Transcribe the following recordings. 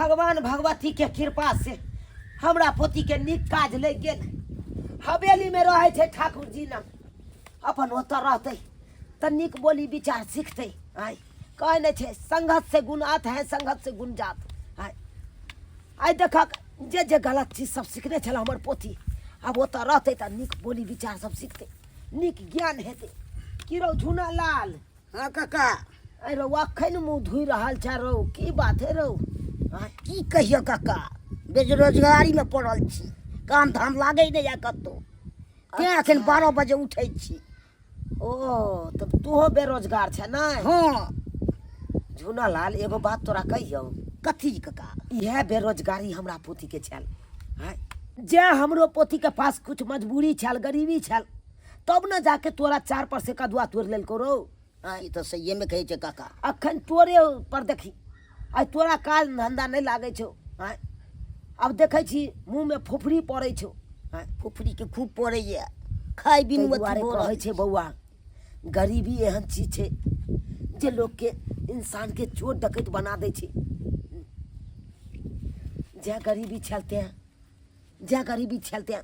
भगवान भगवती के कृपा से हमरा पोती के नीक काज लग गेल। हवेली में रहे थे ठाकुर जी न, अपन ओतऽ रहते त नीक बोली विचार सीखते। आय कहे नहीं छे संगत से गुण आत है, संगत से गुण जात। आय आय देखक जे जे गलत चीज सब सीखने छल हमर पोती, अब ओतऽ रहते त नीक बोली विचार सब सीखते, नीक ज्ञान हेते। की रौ झुना लाल? हाँ काका। अरे रौ अखन मुँह धुई रहल छ रौ, की बात है रौ? की कहियो काका, बेरोजगारी में पड़ल छी, काम धाम लागे नहीं या कतो। तें अखन 12 बजे उठे छी। ओ तब तू बेरोजगार छ ना? हाँ। झुना लाल एगो बात तोरा कहियो। कथी काका? यह बेरोजगारी हमरा पोती के छल। जे हमरो पोती के पास कुछ मजबूरी छल, गरीबी छल, तब न जाके तोरा 4 पर से कदुआ तोड़ लेलको रो। ई तो सही में कहे छे काका। अखन तोरे पर देखी, आई तोरा काज धंधा नहीं लागे छो। अब देखे छी मुंह में फुफरी पड़े छो। फुफरी के खूब पड़े ये, खाई बिन मत कहे छे बउआ, गरीबी एहन चीज छे जे लोग के इंसान के चोर डकैत बना दे छे। जे गरीबी छलते हैं, जे गरीबी छलते हैं,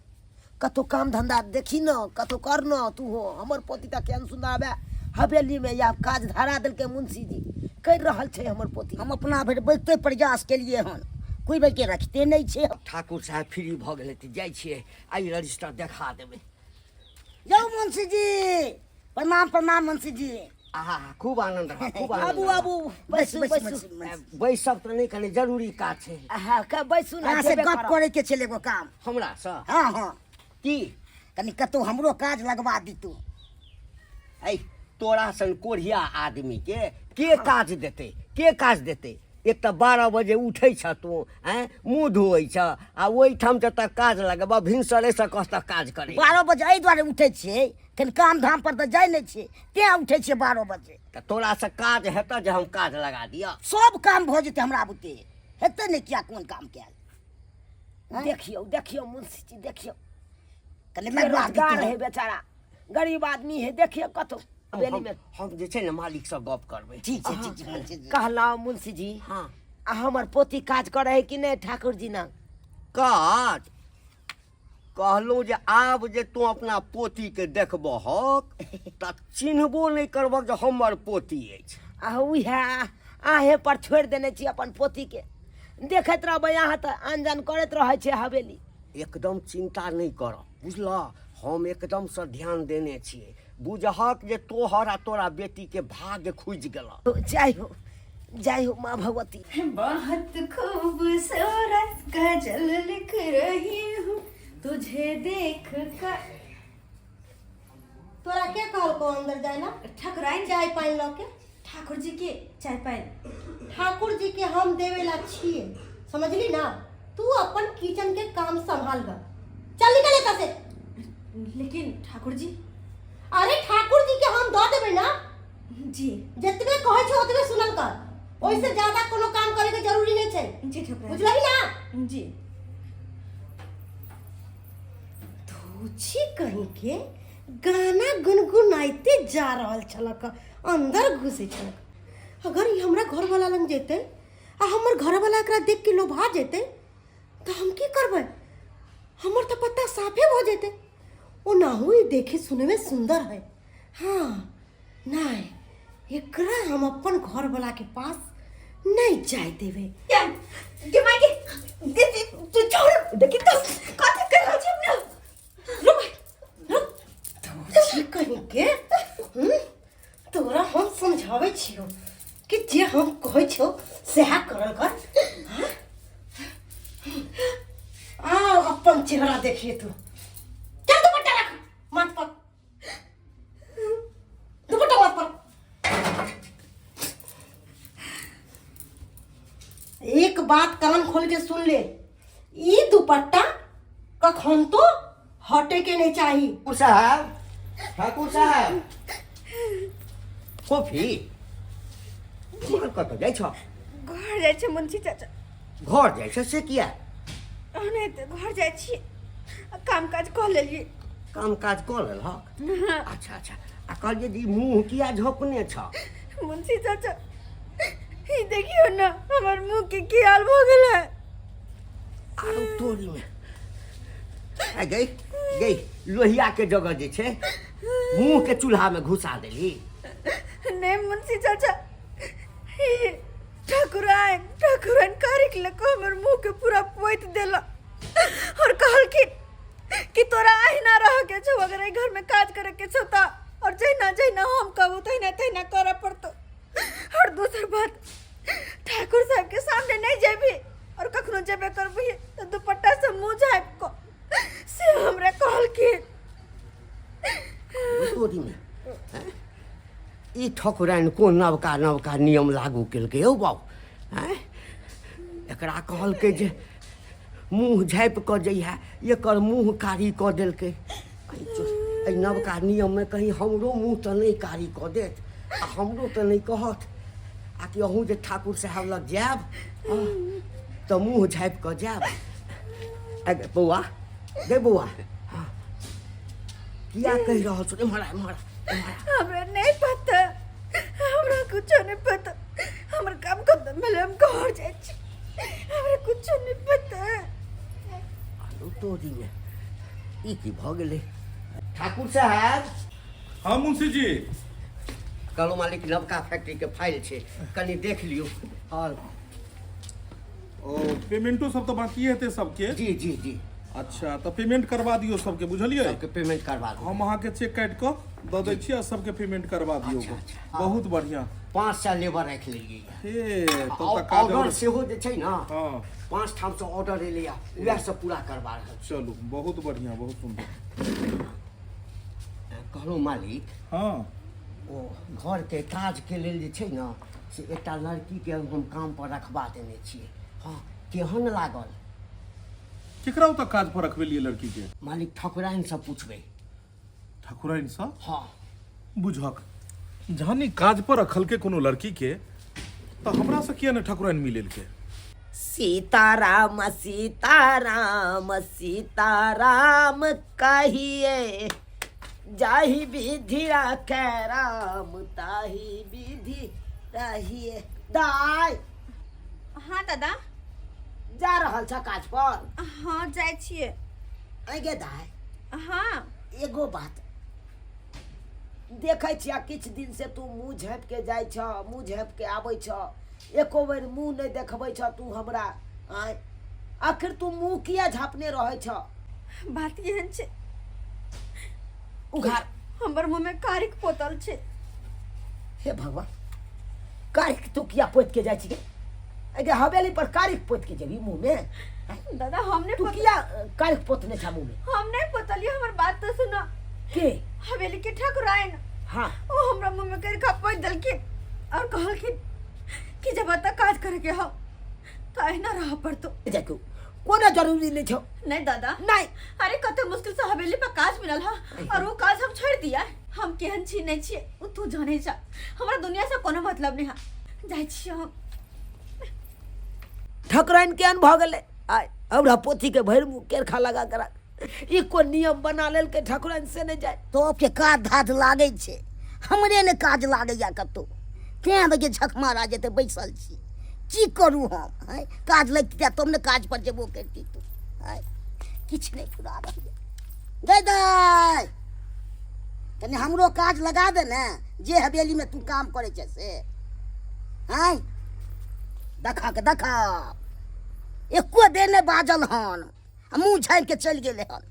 कतो काम धंधा देखी न, कतो कर न। तू हो हमर पोती तक केहन सुंदर आबे हवेली में या काज धरा दिल के मुंशी जी कर रहल छे हमर पोती। हम अपना भर बचते प्रयास के लिए हन, कोई भाई के रखते नहीं छे। ठाकुर साहब फ्री भ गेले त जाय छिए, आई रजिस्टर देखा देबे। जाओ मुंशी जी, प्रणाम प्रणाम मुंशी जी। आहा खूब आनंद रहा, खूब आनंद आबू रहा। आबू बैसू बैसू। बैसब त नहीं कने जरूरी काज छे हाँ का बैसू ना, यहाँ से गप करे के चले एगो काम। हमरा से। हाँ हाँ, की कनी कतो हमरो काज लगवा दी तू। ऐ तोरा सन कोढ़िया आदमी के काज देते, के काज देते? एक तो 12 बजे उठे छ तू, मुँह धोए छ आ ओहि ठाम जत काज लगबा भिनसरे से कस्त काज करे। 12 बजे एहि दुआरे उठे छिए, कनी काम धाम पर तो जाय नहीं छिए, तें उठे छिए 12 बजे। त तोरा से काज हेता जे हम काज लगा दिया? सब काम भ जेते हमरा बुते, हेते नहीं किया कोन काम कैल। देखियो देखियो मुंशी जी देखियो, कनी लगवा दी बेरोजगार है तू। बेचारा, गरीब आदमी है। देखियो कतो हवेली में हम जे छै ने मालिक से गप करबे। ठीक है ठीक है मुंशी जी। कहला मुंशी जी। हाँ हमर पोती काज करे है कि नहीं ठाकुर जी ना? काज कहलू जे आब जे तू अपना पोती के देखबहक त चिन्हबो नहीं करबक जे हमर पोती अछि। उहे आहे पर छोड़ देने छी अपन पोती के, देखत रहबै यहाँ तो आनजान करत रहे छे हवेली। एकदम चिंता नहीं कर, बुझला? हम एकदम से ध्यान देने छिए। बुझहक जे तोहर आ तोरा बेटी के भाग्य खुज गेला। जय हो माँ भगवती। बहुत खूबसूरत गजल लिख रही हूँ तुझे देख कर। तोरा के कहल को अंदर जाए ना? ठकुराइन चाय पानी लो के। ठाकुर जी के चाय पानी। ठाकुर जी के हम देवेला छिए, समझली ना? तू अपन किचन के काम संभाल गा, चल निकल एता से। लेकिन ठाकुर जी। अरे ठाकुर जी के हम दो देबे ना जी। जतबे कहे छ ओतबे सुनल कर, ओइसे ज्यादा कोनो काम करे के जरूरी नहीं छै। जी ठकुराइन। बुझलही ना? जी। धोछी कहीं के गाना गुनगुनाइते जा रहल छलक, अंदर घुसे छलक। अगर ई हमरा घर वाला लग जेते आ हमर घर वाला एकरा देख के लोभा जेते तो हम की करबै? हमर तो पत्ता साफे हो जेते। ओ ना हुई देखे सुने में सुंदर है। हाँ नहीं, एकरा हम अपन घर वाला के पास नहीं जाए देवे। ये मायके तू छोड़ देखी तो कथि कर रहल छी अपना? रुक धोछी कहीं के तोरा हम समझावे छियो कि जे हम कहै छो सेहा करल कर। आ अपन चेहरा देखिए तू। चल दुपट्टा रख माथ पर, दुपट्टा माथ पर। एक बात कान खोल के सुन ले, ई दुपट्टा कखन तो हटे के नहीं चाहिए। ठाकुर साहब, ठाकुर साहब, कॉफी कत जाइ छ? घर जाय छै मुंशी चाचा। घर जाइ छ से किया? नहीं तो घर जाय छी, काम काज कऽ लेलिए। काम काज कऽ लेलहक? अच्छा अच्छा। आ कहलिए जे मुँह किया झोपने छ? मुंशी चाचा ई देखियो ना हमर मुंह के की हाल भ गेल है। आरो तोरी में आ गई गई लोहिया के जगह जे छे मुंह के चूल्हा में घुसा देली। नहीं मुंशी चाचा, ई ठाकुराइन कारिक लको हमर मुंह के पूरा पोइत देला और कहल कि तोरा आहिना रह के छौ, अगर ए घर में काज करे के छौ त और जहिना हम कहबो तहिना करे पड़तो। और दूसरी बात, ठाकुर साहब के सामने नहीं जेबी और कखनो जेबे करबी तो दुपट्टा से मुंह झाँप को से हमरा कहल कि तोरी में ई ठकुराइन को नवका नियम लागू केलकै यौ बाबू। एकरा कहलकै जे मुँह झाँपि कऽ जइहे, एकर मुँह कारी कऽ देलकै। एहि नवका नियममे कहीं हमरो मुँह तऽ नहि कारी कऽ देत आ हमरो तऽ नहि कहत आ कि अहूँ जे ठाकुर साहब लग जायब तऽ मुँह झाँपि कऽ जायब। बौआ गे बौआ, किया कहि रहल छौ? एम्हर हमरा नहीं पता, हमरा कुछ नहीं पता। हमर काम खत्म भेले, हम घर जाय छी, हमरा कुछ नहीं पता। आलू तोरी में ई की भऽ गेलै? ठाकुर साहब। हाँ मुंशी जी। कहलो मालिक नवका फैक्ट्री के फाइल छै, कनी देख लियो। और पेमेंटो सब तो बाकी हेतै सबके? जी जी जी। अच्छा तो पेमेंट करवा दियो सबके, बुझलिए? सबके पेमेंट करवा दो। हम अहाँ के चेक काट के दऽ दै छी आ सबके पेमेंट करवा दियो। अच्छा। बहुत बढ़िया। 500 लेबर राख लेलिए। हे तो तक काज ऑर्डर सेहो जे छै ना, हाँ 5 ठाम से ऑर्डर एलैया, वएह सब पूरा करवा रहल छी। चलू बहुत बढ़िया, बहुत सुंदर। कहलो मालिक, हाँ ओ घर के काज के लेल जे छै ना से एकटा लड़की के हम काम पर रखवा देने छियै। हाँ केहन लागल? केकरा तक काज पर रखवेलिए लड़की के? मालिक ठकुराइन से पूछबै। ठाकुराइन सा? हाँ बुझक जहानी काज पर रखल के कोनो लड़की के तो हमरा से किया ने ठाकुराइन मिलेल के? सीताराम सीताराम सीताराम कहिए, जाहि विधि राखे राम ताहि विधि रहिए। दाय हाँ दादा। जा रहल छ काज पर? हाँ जाय छियै। आगे दाय हाँ एगो बात देखे छिया, किछु दिन से तू मुँह झाँप के जाइ छ, मुँह झाँप के आबै छ, एको बेर मुँह नहीं देखबै छ तू हमरा। आखिर तू मुँह किया झाँपने रहे छ? बात एहन छै, उघार हमर मुंह में कारिक पोतल छै। हे भगवान, कारिक तू किया पोत के जाइ छी गे? अगे हवेली पर कारिक पोत के जेबी मुंह में? दादा हमने तू किया कारिक पोतने छ मुंह में? हम नहीं पोतलिए, हमर बात तो सुनो। के? हवेली के ठाकुराइन हाँ ओ हमरा मुंह में कर पोत दलखिन और कहलखिन कि जब तक काज करे के हो तो अहिना रह पड़तो। देखो कोनो जरूरी नहीं छो। नहीं दादा नहीं। अरे कते मुश्किल से हवेली पर काज मिलल हा और वो काज हम छोड़ दिया। हम केहन छी नहीं छी उ तू जाने जा, हमरा दुनिया से कोनो मतलब नहीं हा। जाय छी हम। ठकुराइन केहन भ गेलै? आय हमरा पोथी के भैर मुंह केरखा लगा कर ई को नियम बना लेल के ठकुराइन से नहीं जाय। तो के काज धाज लागे छे, हमरे ने काज लागैया कतो। तें बजे झक मारा जेते बैसल छी, की करू हम? हैं काज लगते तुमने काज पर जेबो करती तू। हैं किछ नहीं पूरा रह गए। दाय तने हमरो काज लगा दे ना, जे हवेली में तू काम करे छे से। हैं देखा एको देर ने बाजल हन, मुँह झाँप के चल गेले हन।